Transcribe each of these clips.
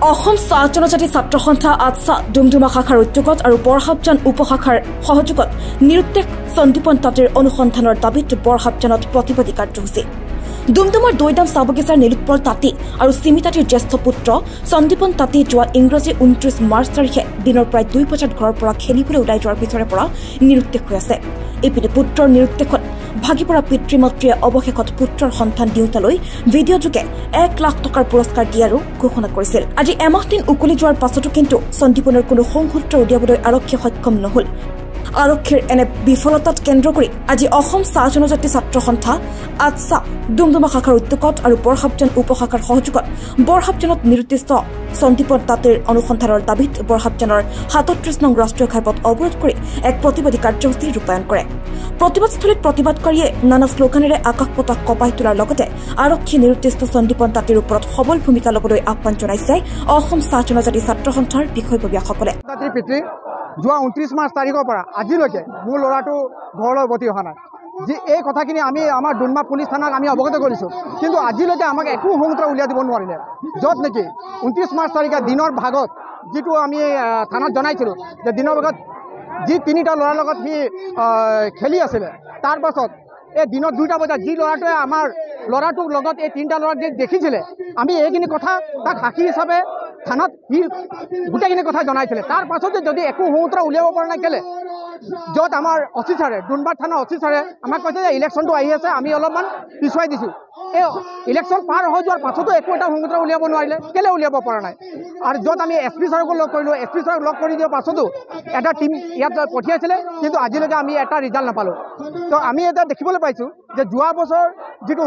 অসম চাহ জনজাতি ছাত্ৰ সন্থা আটছা ডুমডুমা শাখাৰ উদ্যোগত আৰু বৰহাবজান উপশাখাৰ সহযোগত নিৰুদ্দেশ সন্দীপন তাঁতীৰ অনুসন্ধানৰ দাবীত বৰহাবজানত প্ৰতিবাদী কাৰ্যসূচী। ডুমডুমাৰ দৈদাম চাহ বাগিচাৰ নীলোৎপল তাঁতী আৰু চিমি তাঁতীৰ জ্যেষ্ঠ পুত্ৰ সন্দীপন তাঁতী যোৱা ইংৰাজী 29 মাৰ্চ তাৰিখে দিনৰ প্ৰায় 2 বজাত ঘৰৰ পৰা খেলিবলৈ ওলাই যোৱাৰ পিছৰে পৰা নিৰুদ্দেশ হৈ আছে। এইপিনে পুত্ৰৰ নিৰুদ্দেশত ভাগি পৰা পিতৃ মাতৃয়ে অৱশেষত পুত্ৰৰ সন্তান দিওঁতালৈ ভিডিঅ'যোগে 1 লাখ টকাৰ পুৰস্কাৰ দিয়াৰো ঘোষণা কৰিছিল। আজি এমাহ দিন উকলি যোৱাৰ পাছতো কিন্তু সন্দীপনৰ কোনো সংসূত্ৰ উলিয়াবলৈ আৰক্ষীয়ে সক্ষম নহল। আৰক্ষীৰ এনে বিফলতাত কেন্দ্ৰ কৰি আজি অসম চাহ জনজাতি ছাত্ৰ সন্থা আটছা ডুমডুমা শাখাৰ উদ্যোগত আৰু বৰহাবজান উপশাখাৰ সহযোগত বৰহাবজানত নিৰুদ্দিষ্ট সন্দীপন তাঁতীৰ অনুসন্ধানৰ দাবীত বৰহাবজানৰ 37 নং ৰাষ্ট্ৰীয় ঘাইপথ অৱৰোধ কৰি এক প্ৰতিবাদী কাৰ্যসূচী ৰূপায়ণ কৰে। প্ৰতিবাদস্থলীত প্ৰতিবাদকাৰীয়ে নানা শ্লোগানেৰে আকাশ পতাক কঁপাই তোলাৰ লগতে আৰক্ষী নিৰুদ্দিষ্ট সন্দীপন তাঁতীৰ ওপৰত সবল ভূমিকা ল'বলৈ আহ্বান জনাইছে অসম চাহ জনজাতি ছাত্ৰ সন্থাৰ বিষয়ববীয়াসকলে। যোৱা 29 মাৰ্চ তাৰিখৰ পৰা আজিলৈকে মোৰ ল'ৰাটো ঘৰলৈ উভতি অহা নাই। যি এই কথাখিনি আমি আমাৰ ডুমডুমা পুলিচ থানাক আমি অৱগত কৰিছোঁ, কিন্তু আজিলৈকে আমাক একো সংসূত্ৰ উলিয়াই দিব নোৱাৰিলে। য'ত নেকি 29 মাৰ্চ তাৰিখে দিনৰ ভাগত যিটো আমি থানাত জনাইছিলোঁ যে দিনৰ ভাগত যি 3টা ল'ৰাৰ লগত সি খেলি আছিলে, তাৰ পাছত এই দিনৰ 2টা বজাত যি ল'ৰাটোৱে আমাৰ ল'ৰাটোৰ লগত এই 3টা ল'ৰাক যে দেখিছিলে, আমি এইখিনি কথা তাক সাক্ষী হিচাপে থানাত সি গোটেইখিনি কথা জনাইছিলে। তাৰ পাছতে যদি একো সংসূত্ৰ উলিয়াব পৰা নাই কেলে, য'ত আমাৰ অফিচাৰে ডুমডুমা থানা অফিচাৰে আমাক কৈছে যে ইলেকশ্যনটো আহি আছে, আমি অলপমান পিছুৱাই দিছোঁ। এই ইলেকশ্যন পাৰ হৈ যোৱাৰ পাছতো একো এটা সংসূত্ৰ উলিয়াব নোৱাৰিলে, কেলে উলিয়াব পৰা নাই। আৰু য'ত আমি SP ছাৰকো লগ কৰিলোঁ, SP ছাৰক লগ কৰি দিয়াৰ পাছতো এটা টীম ইয়াত পঠিয়াইছিলে, কিন্তু আজিলৈকে আমি এটা ৰিজাল্ট নাপালোঁ। তো আমি এটা দেখিবলৈ পাইছোঁ যে যোৱা বছৰ যিটো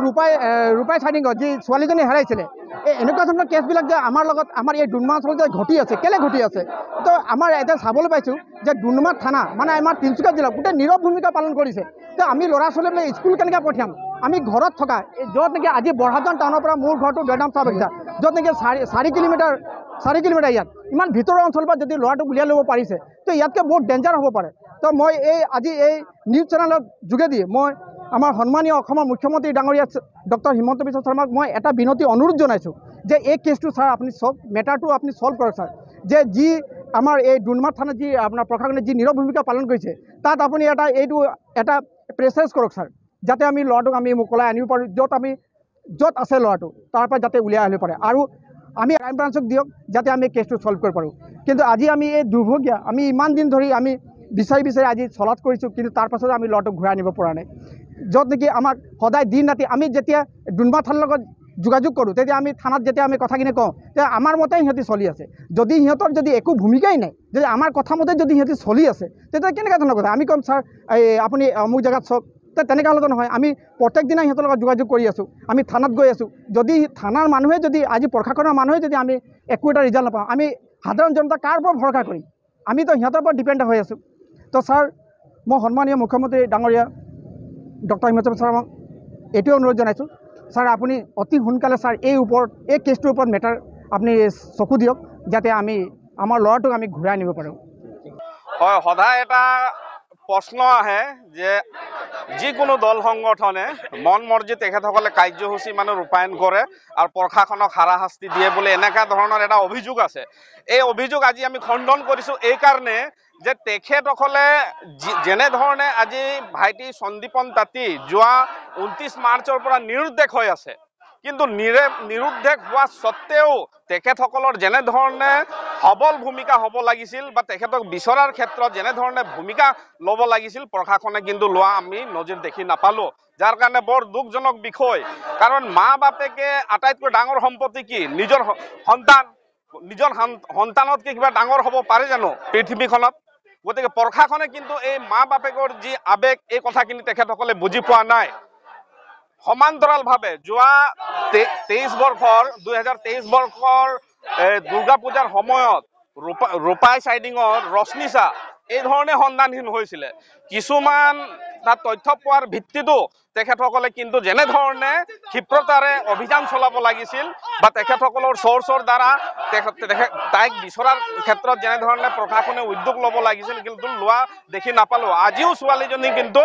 ৰূপাই চাইডিঙত যি ছোৱালীজনী হেৰাইছিলে, এই এনেকুৱা ধৰণৰ কেছবিলাক যে আমাৰ লগত আমাৰ এই ডুমডুমা অঞ্চলত যে ঘটি আছে, কেলে ঘটি আছে। তো আমাৰ এতিয়া চাবলৈ পাইছোঁ যে ডুমডুমা থানা মানে আমাৰ তিনিচুকীয়া জিলা গোটেই নীৰৱ ভূমিকা পালন কৰিছে। তো আমি ল'ৰা ছোৱালীবিলাক স্কুল কেনেকৈ পঠিয়াম। আমি ঘৰত থকা য'ত নেকি আজি বৰহাবজান টাউনৰ পৰা মোৰ ঘৰটো দৈদাম চাহ বাগিচা, য'ত নেকি 4 কিলোমিটাৰ ইয়াত ইমান ভিতৰৰ অঞ্চলৰ পৰা যদি ল'ৰাটোক উলিয়াই ল'ব পাৰিছে, তো ইয়াতকৈ বহুত ডেঞ্জাৰ হ'ব পাৰে। তো মই আজি এই নিউজ চেনেলৰ যোগেদি মই আমাৰ সন্মানীয় অসমৰ মুখ্যমন্ত্ৰী ডাঙৰীয়া ডক্টৰ হিমন্ত বিশ্ব শৰ্মাক মই এটা বিনতি অনুৰোধ জনাইছোঁ যে এই কেছটো ছাৰ আপুনি মেটাৰটো আপুনি ছল্ভ কৰক ছাৰ। যে যি আমাৰ এই ডুমডুমা থানাত যি আপোনাৰ প্ৰশাসনে যি নীৰৱ ভূমিকা পালন কৰিছে, তাত আপুনি এটা প্ৰেচাৰেজ কৰক ছাৰ, যাতে আমি ল'ৰাটোক আমি মোকলাই আনিব পাৰোঁ। য'ত আছে ল'ৰাটো তাৰ পৰা যাতে উলিয়াই আহিব পাৰে, আৰু আমি ক্ৰাইম ব্ৰাঞ্চক দিয়ক যাতে আমি কেছটো ছল্ভ কৰিব পাৰোঁ। কিন্তু আজি আমি এই দুৰ্ভগীয়া আমি ইমান দিন ধৰি আমি বিচাৰি আজি চলাত কৰিছোঁ, কিন্তু তাৰ পাছতো আমি ল'ৰাটোক ঘূৰাই আনিব পৰা নাই। য'ত নেকি আমাক সদায় দিন ৰাতি আমি যেতিয়া ডুমডুমা থানাৰ লগত যোগাযোগ কৰোঁ, তেতিয়া আমি থানাত যেতিয়া আমি কথাখিনি কওঁ, তেতিয়া আমাৰ মতে সিহঁতি চলি আছে। যদি সিহঁতৰ যদি একো ভূমিকাই নাই, যদি আমাৰ কথা মতে যদি সিহঁতি চলি আছে, তেতিয়া কেনেকুৱা ধৰণৰ কথা। আমি ক'ম ছাৰ আপুনি অমুক জেগাত চাওক, তেনেকুৱা হ'লেতো নহয়। আমি প্ৰত্যেক দিনাই সিহঁতৰ লগত যোগাযোগ কৰি আছোঁ, আমি থানাত গৈ আছোঁ। যদি থানাৰ মানুহে যদি আজি প্ৰশাসনৰ মানুহে যদি আমি একো এটা ৰিজাল্ট নাপাওঁ, আমি সাধাৰণ জনতা কাৰ ওপৰত ভৰসা কৰিম। আমিতো সিহঁতৰ ওপৰত ডিপেণ্ড হৈ আছোঁ। তো ছাৰ, মই সন্মানীয় মুখ্যমন্ত্ৰী ডাঙৰীয়া ডক্টৰ হিমন্ত বিশ্ব শৰ্মাক এইটোৱে অনুৰোধ জনাইছোঁ, ছাৰ আপুনি অতি সোনকালে ছাৰ এই কেছটোৰ ওপৰত মেটাৰ আপুনি চকু দিয়ক, যাতে আমি আমাৰ ল'ৰাটোক আমি ঘূৰাই আনিব পাৰোঁ। হয়, সদায় এটা প্ৰশ্ন আহে যে যিকোনো দল সংগঠনে মন মৰ্জি তেখেতসকলে কাৰ্যসূচী ৰূপায়ণ কৰে আৰু প্ৰশাসনক হাৰাশাস্তি দিয়ে বুলি এনেকুৱা ধৰণৰ এটা অভিযোগ আছে। এই অভিযোগ আজি আমি খণ্ডন কৰিছোঁ এই কাৰণে যে তেখেতসকলে যেনেধৰণে আজি ভাইটি সন্দীপন তাঁতী যোৱা 29 মাৰ্চৰ পৰা নিৰুদ্দেশ হৈ আছে, কিন্তু নিৰুদ্দেশ হোৱা স্বত্তেও তেখেতসকলৰ যেনেধৰণে সবল ভূমিকা হ'ব লাগিছিল বা তেখেতক বিচৰাৰ ক্ষেত্ৰত যেনেধৰণে ভূমিকা ল'ব লাগিছিল, প্ৰশাসনে কিন্তু লোৱা আমি নজিৰ দেখি নাপালোঁ, যাৰ কাৰণে বৰ দুখজনক বিষয়। কাৰণ মা বাপেকে আটাইতকৈ ডাঙৰ সম্পত্তি কি? নিজৰ সন্তানতকৈ কিবা ডাঙৰ হ'ব পাৰে জানো পৃথিৱীখনত? গতিকে প্ৰশাসনে কিন্তু এই মা বাপেকৰ যি আৱেগ, এই কথাখিনি তেখেতসকলে বুজি পোৱা নাই। সমান্তৰালভাৱে যোৱা 2023 বৰ্ষৰ দুৰ্গা পূজাৰ সময়ত ৰূপাই চাইডিঙৰ ৰশ্মিচা এই ধৰণে সন্ধানহীন হৈছিলে। কিছুমান তাত তথ্য পোৱাৰ ভিত্তিতো তেখেতসকলে কিন্তু যেনেধৰণে ক্ষিপ্ৰতাৰে অভিযান চলাব লাগিছিল বা তেখেতসকলৰ চ'ৰ্চৰ দ্বাৰা তাইক বিচৰাৰ ক্ষেত্ৰত যেনেধৰণে প্ৰশাসনে উদ্যোগ ল'ব লাগিছিল, কিন্তু লোৱা দেখি নাপালোঁ। আজিও ছোৱালীজনী কিন্তু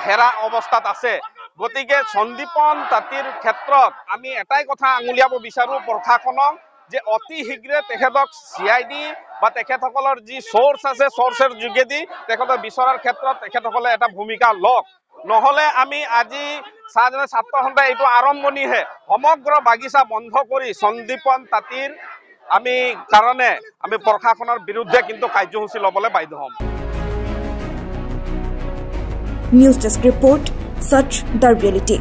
হেৰা অৱস্থাত আছে। গতিকে সন্দীপন তাঁতীৰ ক্ষেত্ৰত আমি এটাই কথা আঙুলিয়াব বিচাৰোঁ প্ৰশাসনক যে অতি শীঘ্ৰে তেখেতক CID বা তেখেতসকলৰ যি সোৰ্স আছে সোৰ্সেৰ যোগেদি তেখেতক বিচৰাৰ ক্ষেত্ৰত তেখেতসকলে এটা ভূমিকা লওক নহলে আমি আজি ছাত্ৰ সন্থাই এইটো আৰম্ভণিহে সমগ্ৰ বাগিচা বন্ধ কৰি সন্দীপন তাঁতীৰ আমি কাৰণে আমি প্ৰশাসনৰ বিৰুদ্ধে কিন্তু কাৰ্যসূচী ল'বলৈ বাধ্য হ'ম News Desk Report, Such the Reality.